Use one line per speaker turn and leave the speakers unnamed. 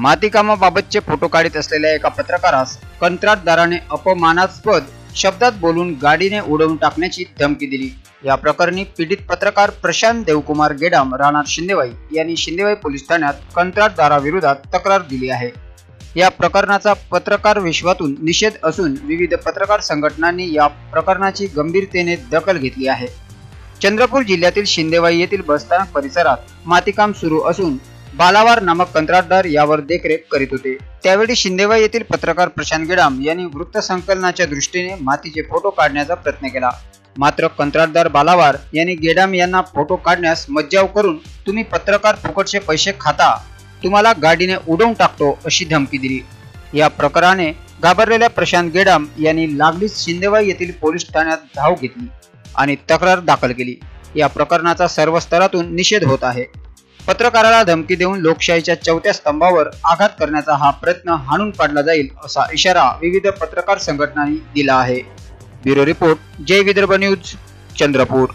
मातीकामाबाबतचे photo काढत असलेल्या एका पत्रकारास कंत्राटदाराने अपमानास्पद शब्दात बोलून गाडीने उडवून टाकण्याची धमकी दिली। या प्रकरणी पीडित पत्रकार प्रशांत देवकुमार गेडाम राहणार शिंदेवाई यांनी शिंदेवाई पोलीस ठाण्यात कंत्राटदाराविरोधात तक्रार दिली आहे। या प्रकरणाचा पत्रकार विश्वातून निषेध असून विविध पत्रकार संघटनांनी या प्रकरणाची गंभीरतेने दखल घेतली आहे। चंद्रपूर जिल्ह्यातील शिंदेवाई येथील बसस्थानक परिसरात मातीकाम सुरू असून बालावार नामक कंत्राटदार यावर देखरेख करीत होते। त्यावेळी शिंदेवाई येथील पत्रकार प्रशांत गेडाम यांनी वृत्त संकलनाच्या दृष्टीने मातीचे फोटो काढण्याचा प्रयत्न केला। मात्र कंत्राटदार बालावार यांनी गेडाम यांना फोटो काढण्यास मज्जाव करून तुम्ही पत्रकार फुकटचे पैसे खाता, तुम्हाला गाडीने उडवून टाकतो अशी धमकी दिली। या प्रकाराने घाबरलेल्या प्रशांत गेडाम यांनी लागलीच शिंदेवाई येथील पोलीस ठाण्यात धाव घेतली आणि तक्रार दाखल केली। या प्रकरणाचा सर्व स्तरातून निषेध होत आहे। पत्रकाराला धमकी देऊन लोकशाहीच्या चौथ्या स्तंभावर आघात करण्याचा हा प्रयत्न हाणून पाडला जाईल असा इशारा विविध पत्रकार संघटनांनी दिला आहे। ब्युरो रिपोर्ट, जय विदर्भ न्यूज, चंद्रपूर।